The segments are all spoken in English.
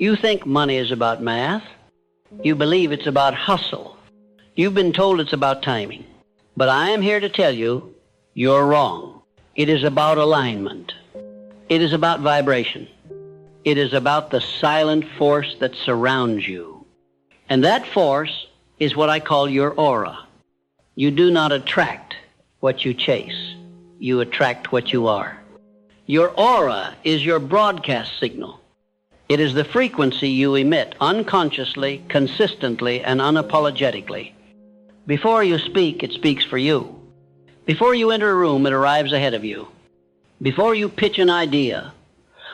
You think money is about math. You believe it's about hustle. You've been told it's about timing. But I am here to tell you, you're wrong. It is about alignment. It is about vibration. It is about the silent force that surrounds you. And that force is what I call your aura. You do not attract what you chase. You attract what you are. Your aura is your broadcast signal. It is the frequency you emit unconsciously, consistently, and unapologetically. Before you speak, it speaks for you. Before you enter a room, it arrives ahead of you. Before you pitch an idea,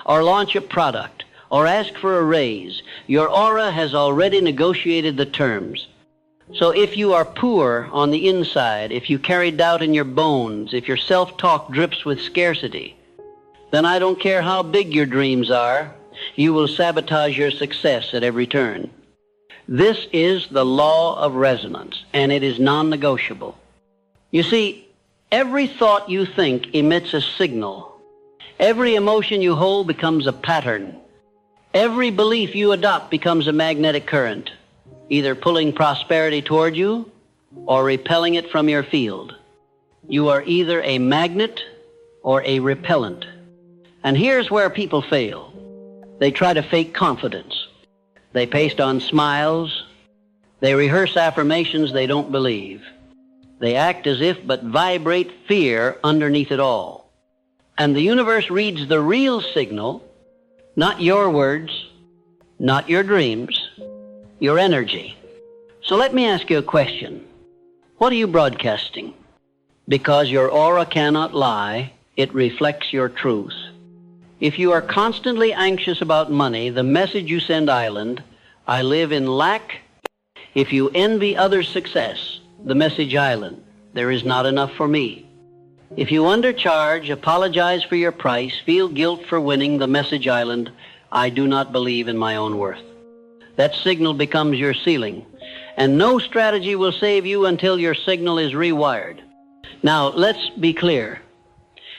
or launch a product, or ask for a raise, your aura has already negotiated the terms. So if you are poor on the inside, if you carry doubt in your bones, if your self-talk drips with scarcity, then I don't care how big your dreams are, you will sabotage your success at every turn. This is the law of resonance, and it is non-negotiable. You see, every thought you think emits a signal. Every emotion you hold becomes a pattern. Every belief you adopt becomes a magnetic current, either pulling prosperity toward you or repelling it from your field. You are either a magnet or a repellent. And here's where people fail. They try to fake confidence. They paste on smiles. They rehearse affirmations they don't believe. They act as if but vibrate fear underneath it all. And the universe reads the real signal, not your words, not your dreams, your energy. So let me ask you a question. What are you broadcasting? Because your aura cannot lie, it reflects your truth. If you are constantly anxious about money, the message you send island, I live in lack. If you envy others' success, the message island, there is not enough for me. If you undercharge, apologize for your price, feel guilt for winning, the message island, I do not believe in my own worth. That signal becomes your ceiling, and no strategy will save you until your signal is rewired. Now, let's be clear.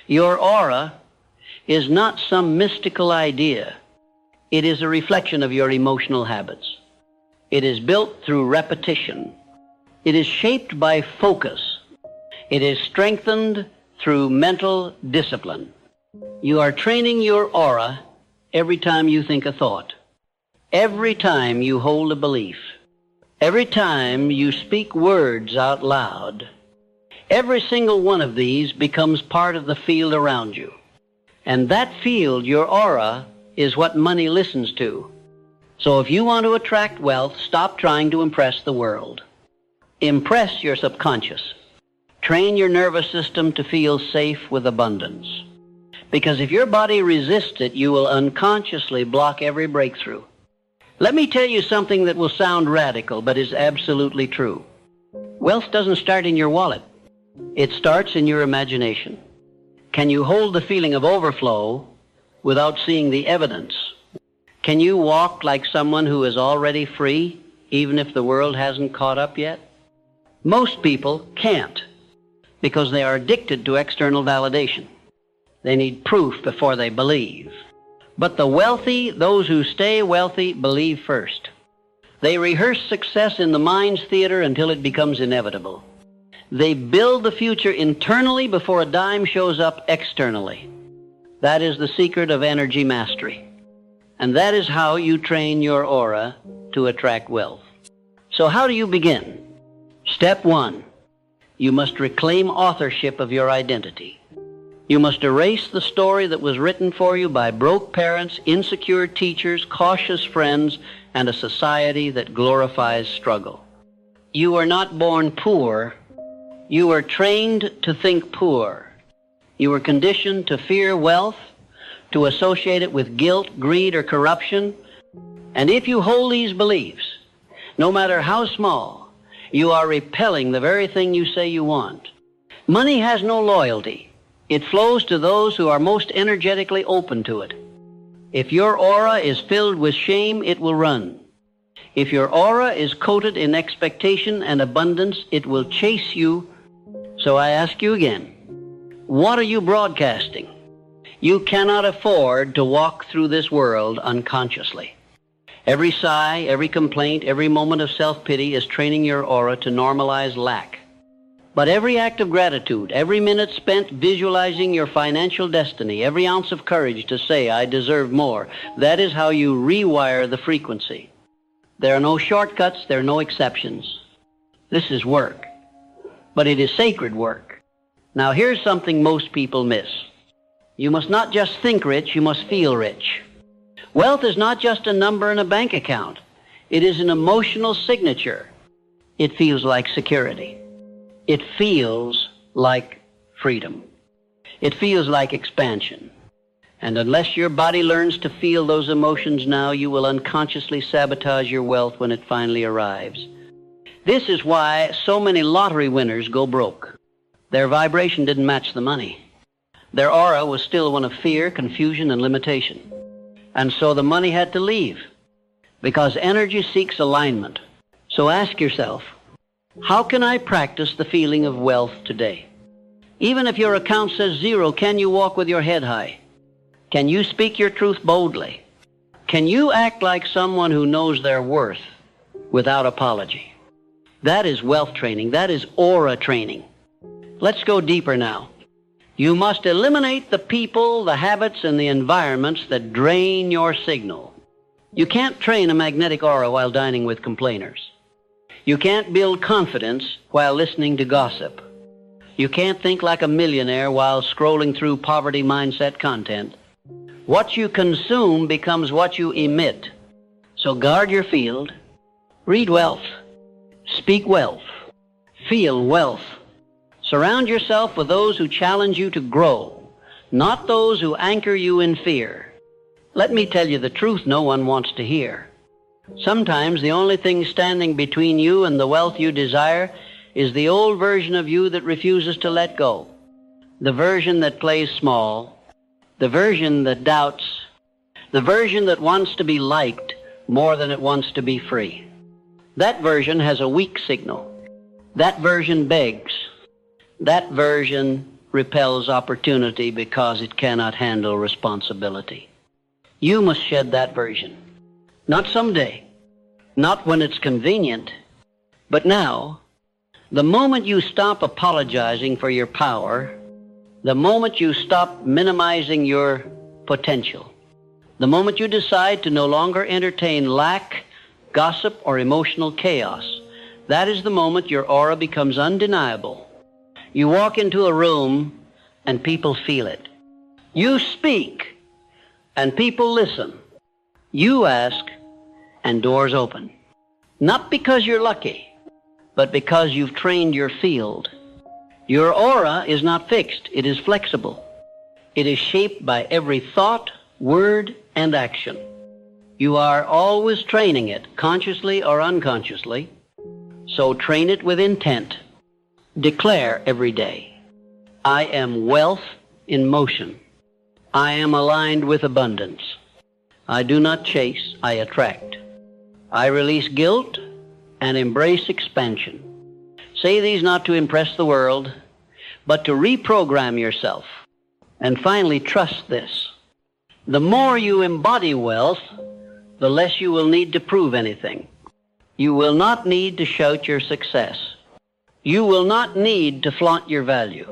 Your aura is not some mystical idea. It is a reflection of your emotional habits. It is built through repetition. It is shaped by focus. It is strengthened through mental discipline. You are training your aura every time you think a thought, every time you hold a belief, every time you speak words out loud. Every single one of these becomes part of the field around you. And that field, your aura, is what money listens to. So if you want to attract wealth, stop trying to impress the world. Impress your subconscious. Train your nervous system to feel safe with abundance. Because if your body resists it, you will unconsciously block every breakthrough. Let me tell you something that will sound radical, but is absolutely true. Wealth doesn't start in your wallet. It starts in your imagination. Can you hold the feeling of overflow without seeing the evidence? Can you walk like someone who is already free, even if the world hasn't caught up yet? Most people can't, because they are addicted to external validation. They need proof before they believe. But the wealthy, those who stay wealthy, believe first. They rehearse success in the mind's theater until it becomes inevitable. They build the future internally before a dime shows up externally. That is the secret of energy mastery. And that is how you train your aura to attract wealth. So how do you begin? Step 1, you must reclaim authorship of your identity. You must erase the story that was written for you by broke parents, insecure teachers, cautious friends, and a society that glorifies struggle. You are not born poor. You were trained to think poor. You were conditioned to fear wealth, to associate it with guilt, greed, or corruption. And if you hold these beliefs, no matter how small, you are repelling the very thing you say you want. Money has no loyalty. It flows to those who are most energetically open to it. If your aura is filled with shame, it will run. If your aura is coated in expectation and abundance, it will chase you. So I ask you again, what are you broadcasting? You cannot afford to walk through this world unconsciously. Every sigh, every complaint, every moment of self-pity is training your aura to normalize lack. But every act of gratitude, every minute spent visualizing your financial destiny, every ounce of courage to say, I deserve more, that is how you rewire the frequency. There are no shortcuts, there are no exceptions. This is work, but it is sacred work. Now here's something most people miss. You must not just think rich, you must feel rich. Wealth is not just a number in a bank account. It is an emotional signature. It feels like security. It feels like freedom. It feels like expansion. And unless your body learns to feel those emotions now, you will unconsciously sabotage your wealth when it finally arrives. This is why so many lottery winners go broke. Their vibration didn't match the money. Their aura was still one of fear, confusion, and limitation. And so the money had to leave, because energy seeks alignment. So ask yourself, how can I practice the feeling of wealth today? Even if your account says zero, can you walk with your head high? Can you speak your truth boldly? Can you act like someone who knows their worth without apology? That is wealth training. That is aura training. Let's go deeper now. You must eliminate the people, the habits, and the environments that drain your signal. You can't train a magnetic aura while dining with complainers. You can't build confidence while listening to gossip. You can't think like a millionaire while scrolling through poverty mindset content. What you consume becomes what you emit. So guard your field. Read wealth. Speak wealth. Feel wealth. Surround yourself with those who challenge you to grow, not those who anchor you in fear. Let me tell you the truth no one wants to hear. Sometimes the only thing standing between you and the wealth you desire is the old version of you that refuses to let go, the version that plays small, the version that doubts, the version that wants to be liked more than it wants to be free. That version has a weak signal. That version begs. That version repels opportunity because it cannot handle responsibility. You must shed that version. Not someday, not when it's convenient, but now. The moment you stop apologizing for your power, the moment you stop minimizing your potential, the moment you decide to no longer entertain lack, gossip, or emotional chaos, that is the moment your aura becomes undeniable. You walk into a room and people feel it. You speak and people listen. You ask and doors open. Not because you're lucky, but because you've trained your field. Your aura is not fixed. It is flexible. It is shaped by every thought, word, and action. You are always training it, consciously or unconsciously. So train it with intent. Declare every day, I am wealth in motion. I am aligned with abundance. I do not chase, I attract. I release guilt and embrace expansion. Say these not to impress the world, but to reprogram yourself. And finally, trust this. The more you embody wealth, the less you will need to prove anything. You will not need to shout your success. You will not need to flaunt your value.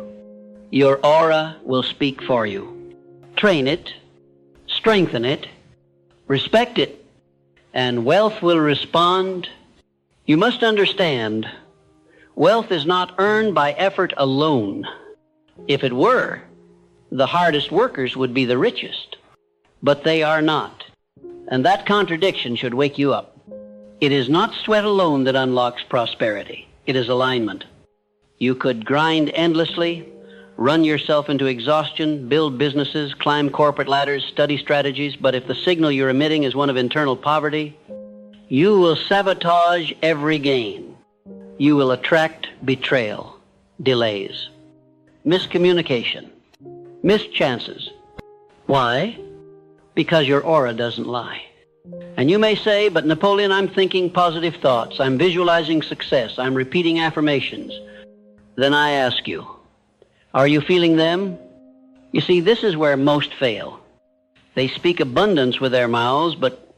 Your aura will speak for you. Train it, strengthen it, respect it, and wealth will respond. You must understand, wealth is not earned by effort alone. If it were, the hardest workers would be the richest. But they are not. And that contradiction should wake you up. It is not sweat alone that unlocks prosperity. It is alignment. You could grind endlessly, run yourself into exhaustion, build businesses, climb corporate ladders, study strategies, but if the signal you're emitting is one of internal poverty, you will sabotage every gain. You will attract betrayal, delays, miscommunication, missed chances. Why? Because your aura doesn't lie. And you may say, but Napoleon, I'm thinking positive thoughts. I'm visualizing success. I'm repeating affirmations. Then I ask you, are you feeling them? You see, this is where most fail. They speak abundance with their mouths, but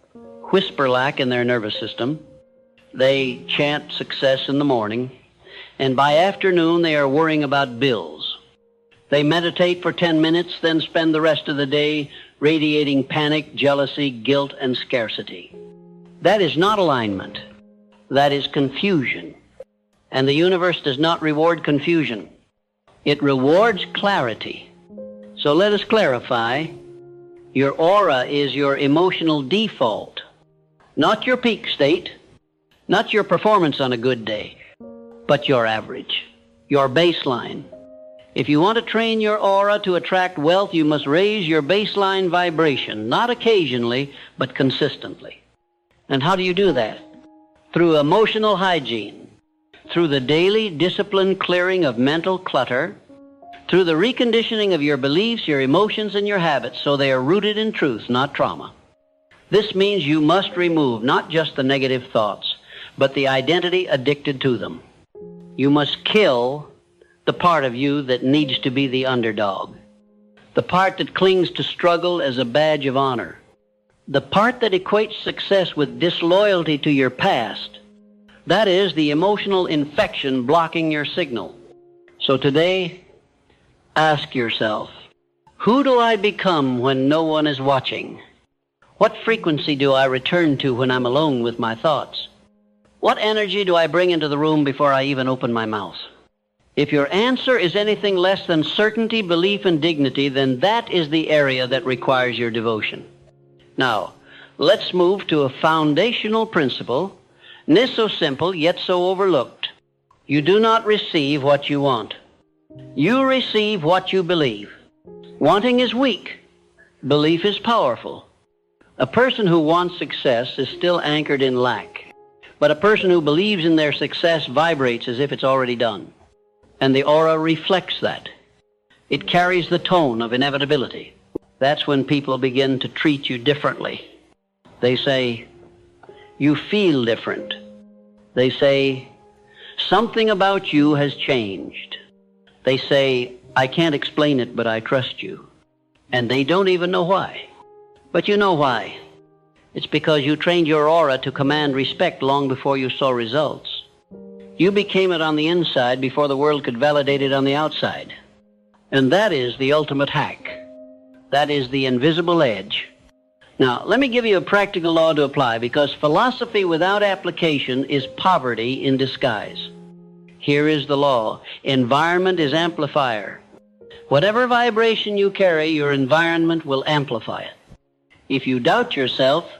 whisper-like in their nervous system. They chant success in the morning, and by afternoon they are worrying about bills. They meditate for 10 minutes, then spend the rest of the day radiating panic, jealousy, guilt, and scarcity. That is not alignment. That is confusion. And the universe does not reward confusion. It rewards clarity. So let us clarify. Your aura is your emotional default, not your peak state, not your performance on a good day, but your average, your baseline. If you want to train your aura to attract wealth, you must raise your baseline vibration, not occasionally, but consistently. And how do you do that? Through emotional hygiene, through the daily disciplined clearing of mental clutter, through the reconditioning of your beliefs, your emotions, and your habits so they are rooted in truth, not trauma. This means you must remove not just the negative thoughts, but the identity addicted to them. You must kill the part of you that needs to be the underdog, the part that clings to struggle as a badge of honor, the part that equates success with disloyalty to your past. That is the emotional infection blocking your signal. So today, ask yourself, who do I become when no one is watching? What frequency do I return to when I'm alone with my thoughts? What energy do I bring into the room before I even open my mouth? If your answer is anything less than certainty, belief, and dignity, then that is the area that requires your devotion. Now, let's move to a foundational principle, this so simple yet so overlooked. You do not receive what you want. You receive what you believe. Wanting is weak. Belief is powerful. A person who wants success is still anchored in lack. But a person who believes in their success vibrates as if it's already done. And the aura reflects that. It carries the tone of inevitability. That's when people begin to treat you differently. They say, you feel different. They say, something about you has changed. They say, I can't explain it, but I trust you. And they don't even know why. But you know why. It's because you trained your aura to command respect long before you saw results. You became it on the inside before the world could validate it on the outside. And that is the ultimate hack. That is the invisible edge. Now, let me give you a practical law to apply, because philosophy without application is poverty in disguise. Here is the law. Environment is amplifier. Whatever vibration you carry, your environment will amplify it. If you doubt yourself,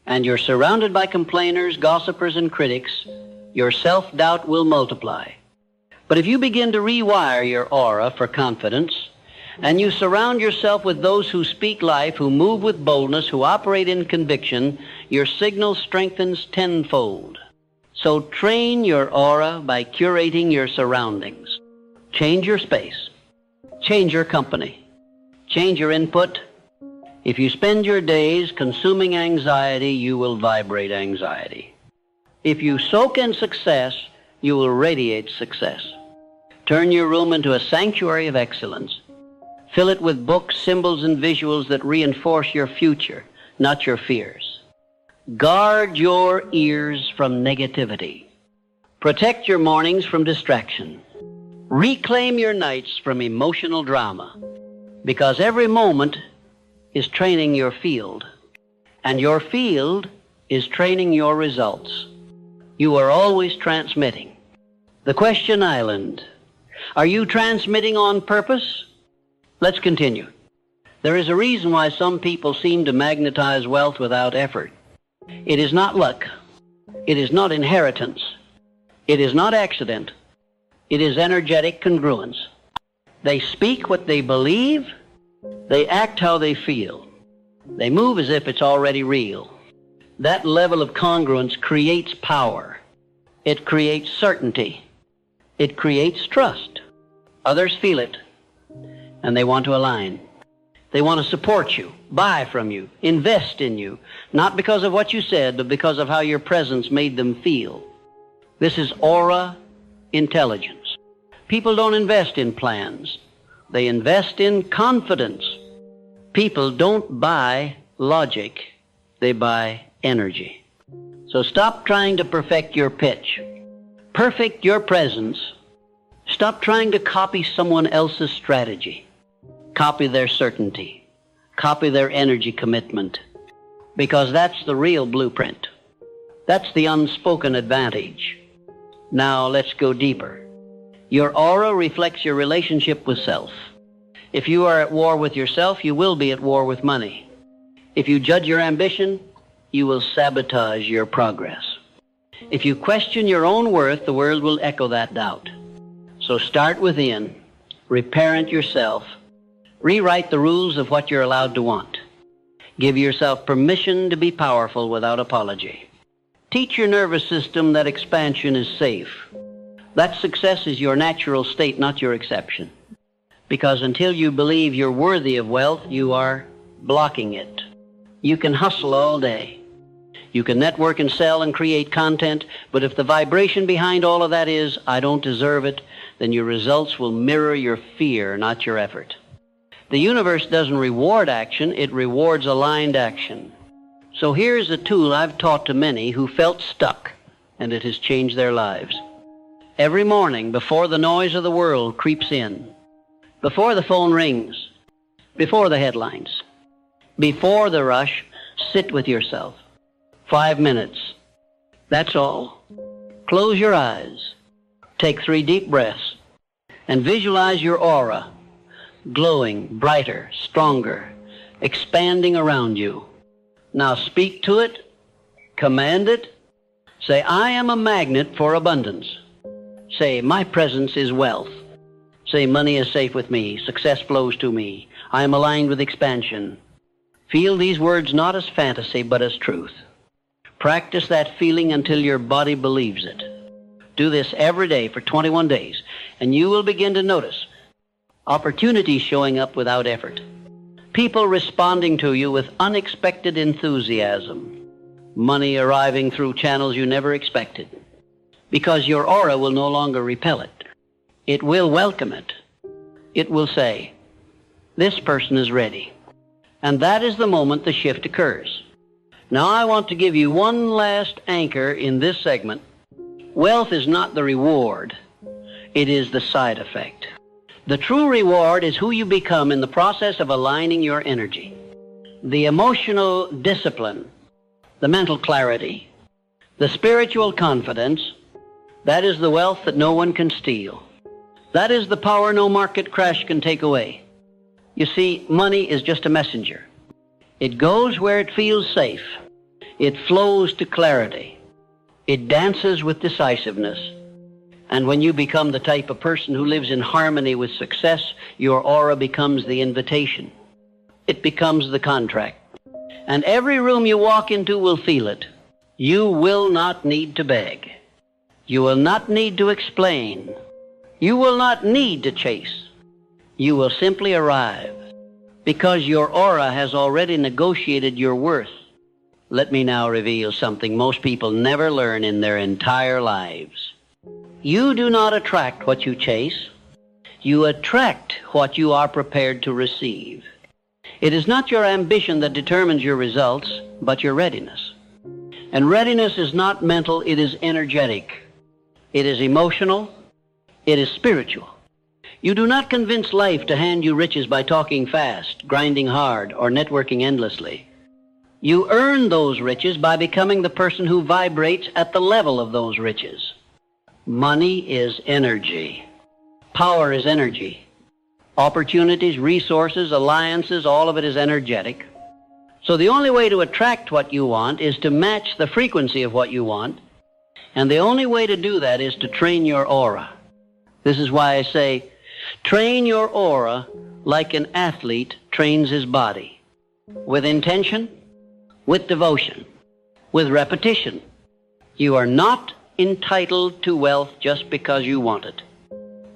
and you're surrounded by complainers, gossipers, and critics, your self-doubt will multiply. But if you begin to rewire your aura for confidence, and you surround yourself with those who speak life, who move with boldness, who operate in conviction, your signal strengthens tenfold. So train your aura by curating your surroundings. Change your space. Change your company. Change your input. If you spend your days consuming anxiety, you will vibrate anxiety. If you soak in success, you will radiate success. Turn your room into a sanctuary of excellence. Fill it with books, symbols, and visuals that reinforce your future, not your fears. Guard your ears from negativity. Protect your mornings from distraction. Reclaim your nights from emotional drama, because every moment is training your field, and your field is training your results. You are always transmitting. The question island. Are you transmitting on purpose? Let's continue. There is a reason why some people seem to magnetize wealth without effort. It is not luck. It is not inheritance. It is not accident. It is energetic congruence. They speak what they believe. They act how they feel. They move as if it's already real. That level of congruence creates power. It creates certainty. It creates trust. Others feel it, and they want to align. They want to support you, buy from you, invest in you, not because of what you said, but because of how your presence made them feel. This is aura intelligence. People don't invest in plans. They invest in confidence. People don't buy logic. They buy energy. So stop trying to perfect your pitch. Perfect your presence. Stop trying to copy someone else's strategy. Copy their certainty. Copy their energy commitment. Because that's the real blueprint. That's the unspoken advantage. Now let's go deeper. Your aura reflects your relationship with self. If you are at war with yourself, you will be at war with money. If you judge your ambition, you will sabotage your progress. If you question your own worth, the world will echo that doubt. So start within, reparent yourself, rewrite the rules of what you're allowed to want. Give yourself permission to be powerful without apology. Teach your nervous system that expansion is safe. That success is your natural state, not your exception. Because until you believe you're worthy of wealth, you are blocking it. You can hustle all day. You can network and sell and create content, but if the vibration behind all of that is, I don't deserve it, then your results will mirror your fear, not your effort. The universe doesn't reward action, it rewards aligned action. So here's a tool I've taught to many who felt stuck, and it has changed their lives. Every morning, before the noise of the world creeps in, before the phone rings, before the headlines, before the rush, sit with yourself. 5 minutes. That's all. Close your eyes. Take 3 deep breaths and visualize your aura glowing, brighter, stronger, expanding around you. Now speak to it, command it. Say, I am a magnet for abundance. Say, my presence is wealth. Say, money is safe with me. Success flows to me. I am aligned with expansion. Feel these words not as fantasy, but as truth. Practice that feeling until your body believes it. Do this every day for 21 days, and you will begin to notice opportunities showing up without effort. People responding to you with unexpected enthusiasm. Money arriving through channels you never expected. Because your aura will no longer repel it. It will welcome it. It will say, this person is ready. And that is the moment the shift occurs. Now I want to give you one last anchor in this segment. Wealth is not the reward. It is the side effect. The true reward is who you become in the process of aligning your energy. The emotional discipline, the mental clarity, the spiritual confidence, that is the wealth that no one can steal. That is the power no market crash can take away. You see, money is just a messenger. It goes where it feels safe. It flows to clarity. It dances with decisiveness. And when you become the type of person who lives in harmony with success, your aura becomes the invitation. It becomes the contract. And every room you walk into will feel it. You will not need to beg. You will not need to explain. You will not need to chase. You will simply arrive. Because your aura has already negotiated your worth. Let me now reveal something most people never learn in their entire lives. You do not attract what you chase. You attract what you are prepared to receive. It is not your ambition that determines your results, but your readiness. And readiness is not mental, it is energetic. It is emotional. It is spiritual. You do not convince life to hand you riches by talking fast, grinding hard, or networking endlessly. You earn those riches by becoming the person who vibrates at the level of those riches. Money is energy. Power is energy. Opportunities, resources, alliances, all of it is energetic. So the only way to attract what you want is to match the frequency of what you want. And the only way to do that is to train your aura. This is why I say, train your aura like an athlete trains his body. With intention, with devotion, with repetition. You are not entitled to wealth just because you want it.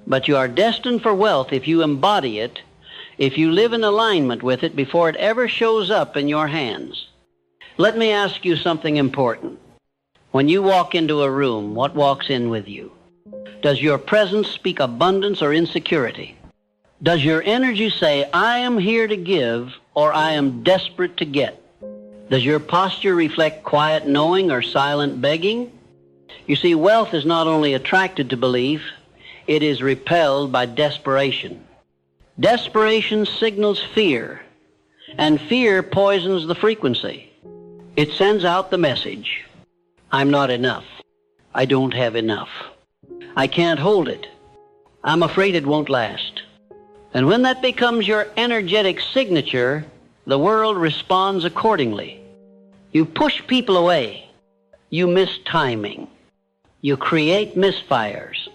But you are destined for wealth if you embody it, if you live in alignment with it before it ever shows up in your hands. Let me ask you something important. When you walk into a room, what walks in with you? Does your presence speak abundance or insecurity? Does your energy say, I am here to give, or I am desperate to get? Does your posture reflect quiet knowing or silent begging? You see, wealth is not only attracted to belief, it is repelled by desperation. Desperation signals fear, and fear poisons the frequency. It sends out the message, I'm not enough. I don't have enough. I can't hold it. I'm afraid it won't last. And when that becomes your energetic signature, the world responds accordingly. You push people away. You miss timing. You create misfires.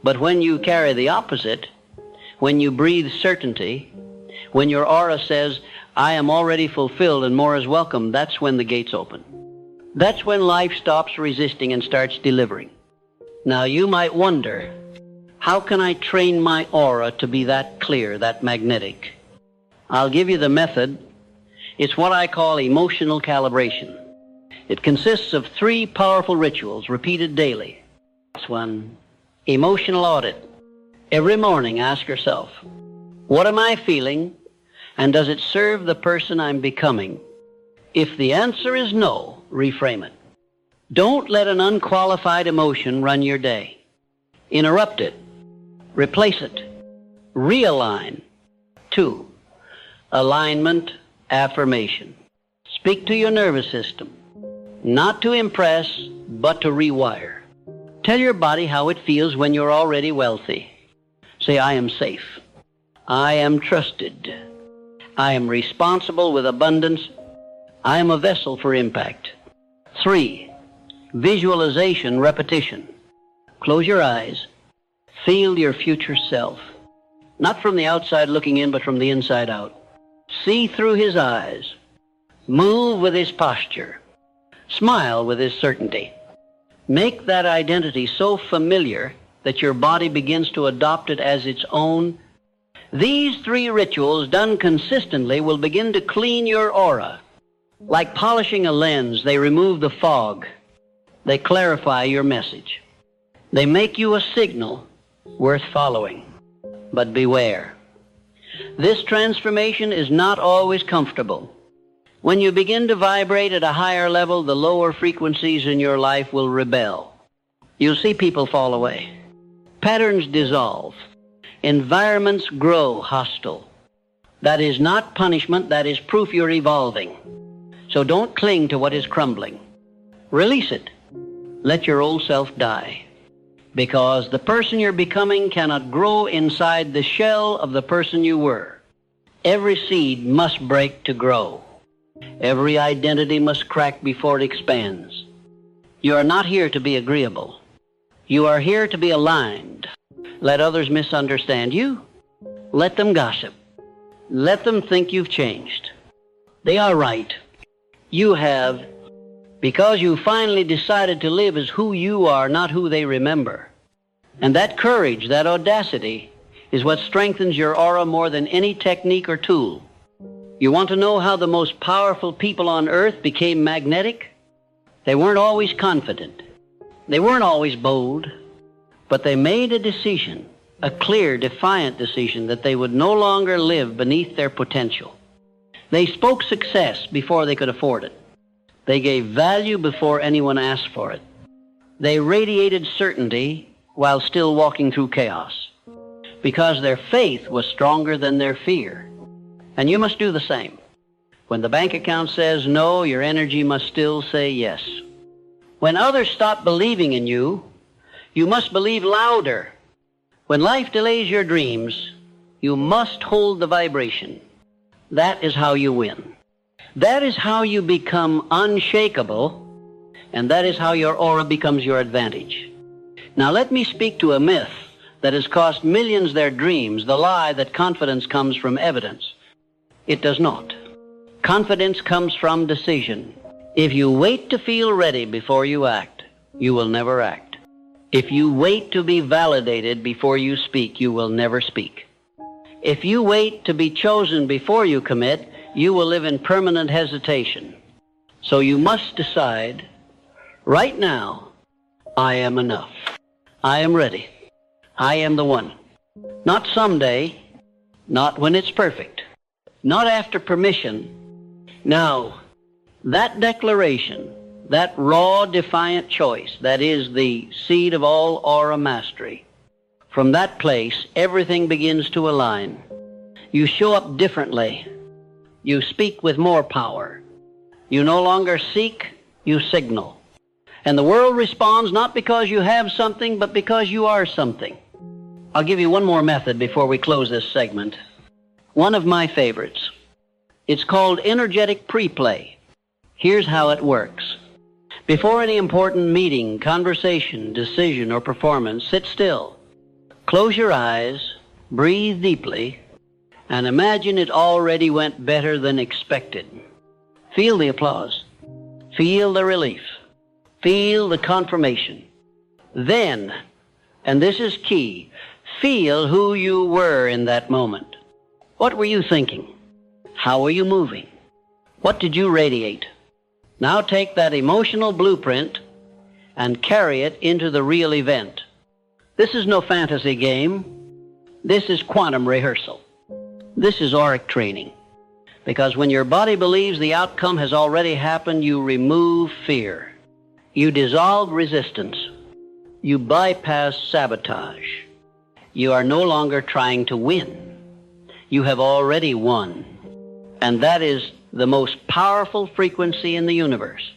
But when you carry the opposite, when you breathe certainty, when your aura says, I am already fulfilled and more is welcome, that's when the gates open. That's when life stops resisting and starts delivering. Now you might wonder, how can I train my aura to be that clear, that magnetic? I'll give you the method. It's what I call emotional calibration. It consists of 3 powerful rituals repeated daily. This one, emotional audit. Every morning ask yourself, what am I feeling, and does it serve the person I'm becoming? If the answer is no, reframe it. Don't let an unqualified emotion run your day. Interrupt it. Replace it. Realign. 2, alignment, affirmation. Speak to your nervous system. Not to impress, but to rewire. Tell your body how it feels when you're already wealthy. Say, I am safe. I am trusted. I am responsible with abundance. I am a vessel for impact. 3, visualization, repetition. Close your eyes. Feel your future self. Not from the outside looking in, but from the inside out. See through his eyes. Move with his posture. Smile with his certainty. Make that identity so familiar that your body begins to adopt it as its own. These 3 rituals done consistently will begin to clean your aura. Like polishing a lens, they remove the fog. They clarify your message. They make you a signal worth following. But beware. This transformation is not always comfortable. When you begin to vibrate at a higher level, the lower frequencies in your life will rebel. You'll see people fall away. Patterns dissolve. Environments grow hostile. That is not punishment, that is proof you're evolving. So don't cling to what is crumbling. Release it. Let your old self die. Because the person you're becoming cannot grow inside the shell of the person you were. Every seed must break to grow. Every identity must crack before it expands. You are not here to be agreeable. You are here to be aligned. Let others misunderstand you. Let them gossip. Let them think you've changed. They are right. You have, because you finally decided to live as who you are, not who they remember. And that courage, that audacity, is what strengthens your aura more than any technique or tool. You want to know how the most powerful people on earth became magnetic? They weren't always confident. They weren't always bold. But they made a decision, a clear, defiant decision, that they would no longer live beneath their potential. They spoke success before they could afford it. They gave value before anyone asked for it. They radiated certainty while still walking through chaos, because their faith was stronger than their fear. And you must do the same. When the bank account says no, your energy must still say yes. When others stop believing in you, you must believe louder. When life delays your dreams, you must hold the vibration. That is how you win. That is how you become unshakable, and that is how your aura becomes your advantage. Now let me speak to a myth that has cost millions their dreams, the lie that confidence comes from evidence. It does not. Confidence comes from decision. If you wait to feel ready before you act, you will never act. If you wait to be validated before you speak, you will never speak. If you wait to be chosen before you commit, you will live in permanent hesitation. So you must decide, right now, I am enough. I am ready. I am the one. Not someday, not when it's perfect, not after permission. Now, That declaration, that raw, defiant choice, that is the seed of all aura mastery. From that place, everything begins to align. You show up differently. You speak with more power. You no longer seek, you signal. And the world responds not because you have something, but because you are something. I'll give you one more method before we close this segment. One of my favorites. It's called energetic pre-play. Here's how it works. Before any important meeting, conversation, decision, or performance, sit still. Close your eyes, breathe deeply, and imagine it already went better than expected. Feel the applause. Feel the relief. Feel the confirmation. Then, and this is key, feel who you were in that moment. What were you thinking? How were you moving? What did you radiate? Now take that emotional blueprint and carry it into the real event. This is no fantasy game. This is quantum rehearsal. This is auric training. Because when your body believes the outcome has already happened, you remove fear. You dissolve resistance. You bypass sabotage. You are no longer trying to win. You have already won. And that is the most powerful frequency in the universe.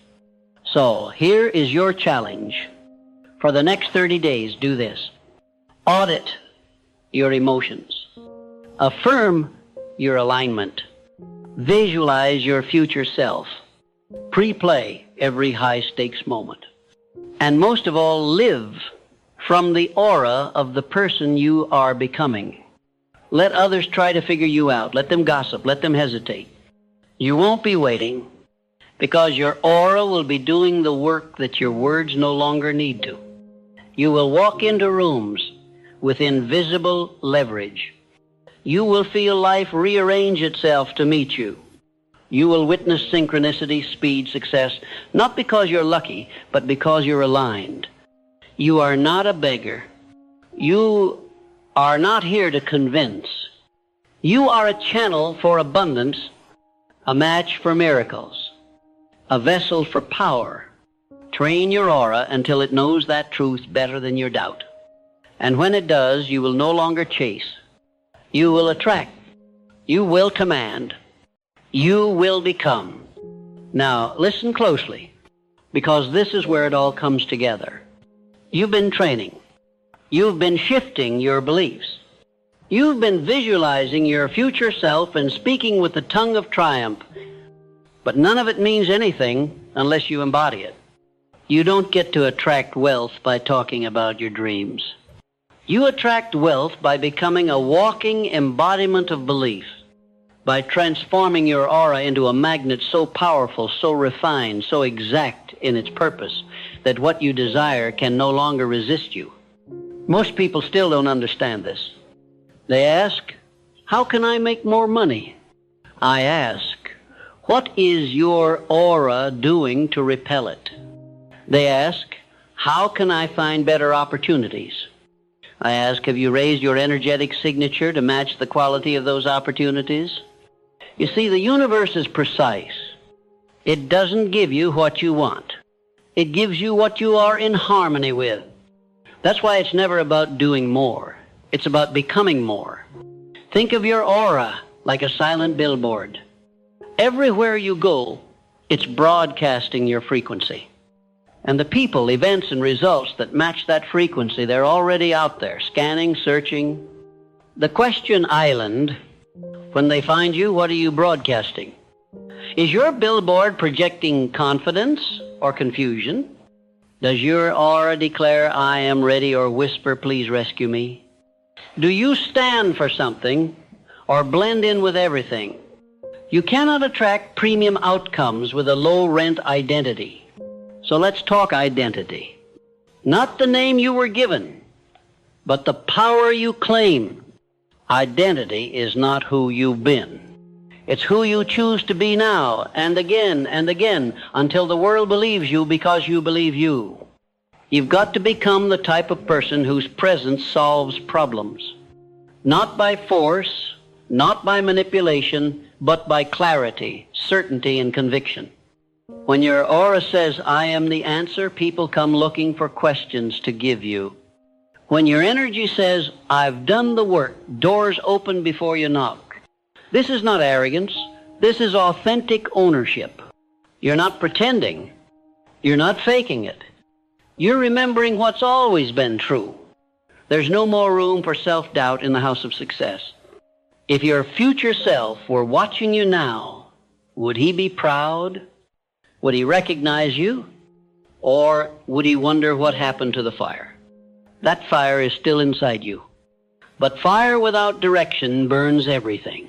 So here is your challenge. For the next 30 days, do this. Audit your emotions. Affirm your alignment. Visualize your future self. Pre-play every high-stakes moment. And most of all, live from the aura of the person you are becoming. Let others try to figure you out. Let them gossip. Let them hesitate. You won't be waiting, because your aura will be doing the work that your words no longer need to. You will walk into rooms with invisible leverage. You will feel life rearrange itself to meet you. You will witness synchronicity, speed, success, not because you're lucky, but because you're aligned. You are not a beggar. You are not here to convince. You are a channel for abundance, a match for miracles, a vessel for power. Train your aura until it knows that truth better than your doubt. And when it does, you will no longer chase. You will attract. You will command. You will become. Now, listen closely, because this is where it all comes together. You've been training. You've been shifting your beliefs. You've been visualizing your future self and speaking with the tongue of triumph. But none of it means anything unless you embody it. You don't get to attract wealth by talking about your dreams. You attract wealth by becoming a walking embodiment of belief, by transforming your aura into a magnet so powerful, so refined, so exact in its purpose, that what you desire can no longer resist you. Most people still don't understand this. They ask, how can I make more money? I ask, what is your aura doing to repel it? They ask, how can I find better opportunities? I ask, have you raised your energetic signature to match the quality of those opportunities? You see, the universe is precise. It doesn't give you what you want. It gives you what you are in harmony with. That's why it's never about doing more. It's about becoming more. Think of your aura like a silent billboard. Everywhere you go, it's broadcasting your frequency. And the people, events, and results that match that frequency, they're already out there, scanning, searching. The question island, when they find you, what are you broadcasting? Is your billboard projecting confidence or confusion? Does your aura declare, I am ready, or whisper, please rescue me? Do you stand for something or blend in with everything? You cannot attract premium outcomes with a low-rent identity. So let's talk identity. Not the name you were given, but the power you claim. Identity is not who you've been. It's who you choose to be now, and again, until the world believes you because you believe you. You've got to become the type of person whose presence solves problems. Not by force, not by manipulation, but by clarity, certainty, and conviction. When your aura says, I am the answer, people come looking for questions to give you. When your energy says, I've done the work, doors open before you knock. This is not arrogance. This is authentic ownership. You're not pretending. You're not faking it. You're remembering what's always been true. There's no more room for self-doubt in the house of success. If your future self were watching you now, would he be proud? Would he recognize you? Or would he wonder what happened to the fire? That fire is still inside you. But fire without direction burns everything.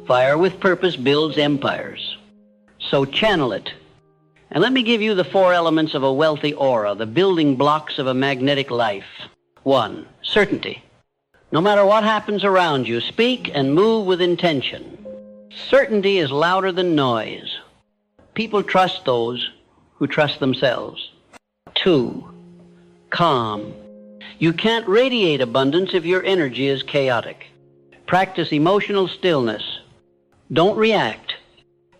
Fire with purpose builds empires. So channel it. And let me give you the 4 elements of a wealthy aura, the building blocks of a magnetic life. 1, certainty. No matter what happens around you, speak and move with intention. Certainty is louder than noise. People trust those who trust themselves. 2, calm. You can't radiate abundance if your energy is chaotic. Practice emotional stillness. Don't react.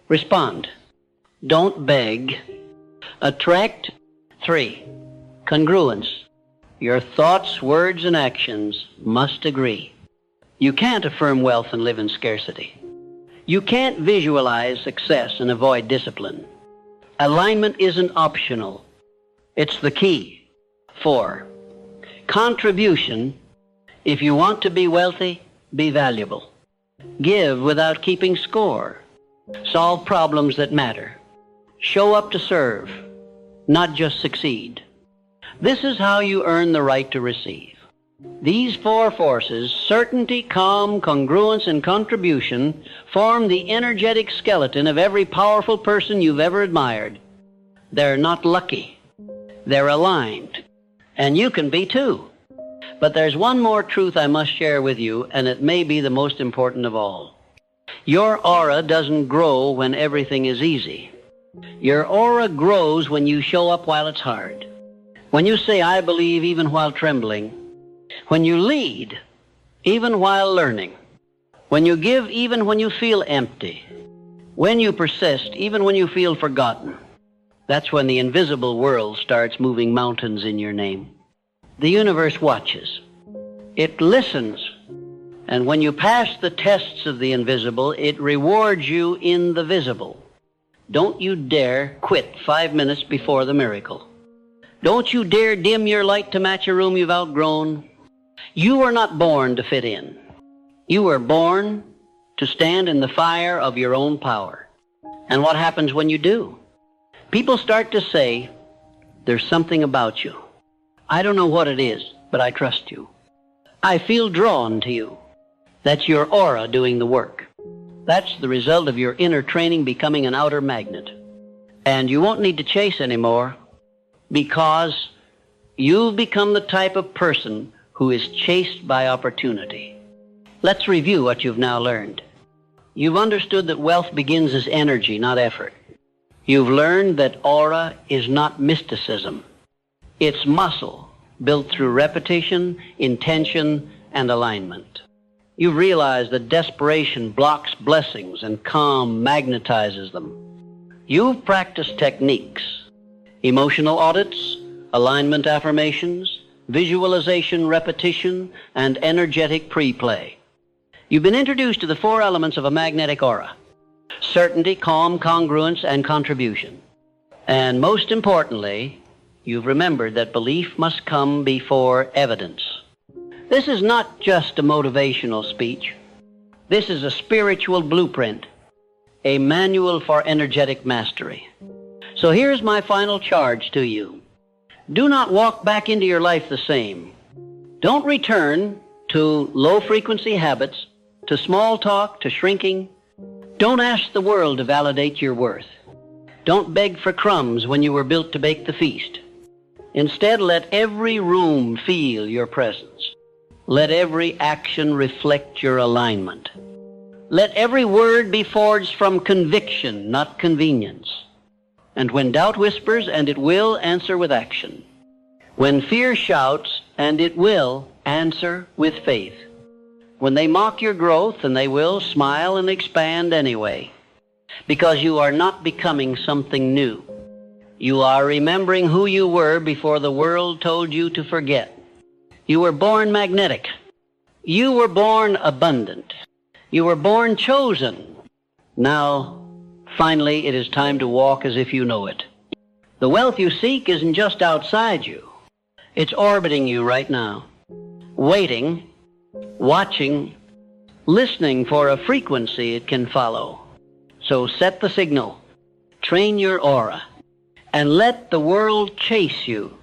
Respond. Don't beg. Attract. 3, congruence. Your thoughts, words, and actions must agree. You can't affirm wealth and live in scarcity. You can't visualize success and avoid discipline. Alignment isn't optional. It's the key. 4, contribution. If you want to be wealthy, be valuable. Give without keeping score. Solve problems that matter. Show up to serve, not just succeed. This is how you earn the right to receive. These 4 forces, certainty, calm, congruence, and contribution, form the energetic skeleton of every powerful person you've ever admired. They're not lucky. They're aligned. And you can be too. But there's one more truth I must share with you, and it may be the most important of all. Your aura doesn't grow when everything is easy. Your aura grows when you show up while it's hard. When you say, I believe even while trembling. When you lead, even while learning. When you give, even when you feel empty. When you persist, even when you feel forgotten. That's when the invisible world starts moving mountains in your name. The universe watches. It listens. And when you pass the tests of the invisible, it rewards you in the visible. Don't you dare quit 5 minutes before the miracle. Don't you dare dim your light to match a room you've outgrown. You were not born to fit in. You were born to stand in the fire of your own power. And what happens when you do? People start to say, there's something about you. I don't know what it is, but I trust you. I feel drawn to you. That's your aura doing the work. That's the result of your inner training becoming an outer magnet. And you won't need to chase anymore because you've become the type of person who is chased by opportunity. Let's review what you've now learned. You've understood that wealth begins as energy, not effort. You've learned that aura is not mysticism. It's muscle built through repetition, intention, and alignment. You've realized that desperation blocks blessings and calm magnetizes them. You've practiced techniques, emotional audits, alignment affirmations, visualization repetition, and energetic pre-play. You've been introduced to the 4 elements of a magnetic aura: certainty, calm, congruence, and contribution. And most importantly, you've remembered that belief must come before evidence. This is not just a motivational speech. This is a spiritual blueprint, a manual for energetic mastery. So here's my final charge to you. Do not walk back into your life the same. Don't return to low-frequency habits, to small talk, to shrinking. Don't ask the world to validate your worth. Don't beg for crumbs when you were built to bake the feast. Instead, let every room feel your presence. Let every action reflect your alignment. Let every word be forged from conviction, not convenience. And when doubt whispers, and it will, answer with action. When fear shouts, and it will, answer with faith. When they mock your growth, and they will, smile and expand anyway. because you are not becoming something new. You are remembering who you were before the world told you to forget. You were born magnetic. You were born abundant. You were born chosen. Now, finally, it is time to walk as if you know it. The wealth you seek isn't just outside you. It's orbiting you right now, waiting, watching, listening for a frequency it can follow. So set the signal, train your aura, and let the world chase you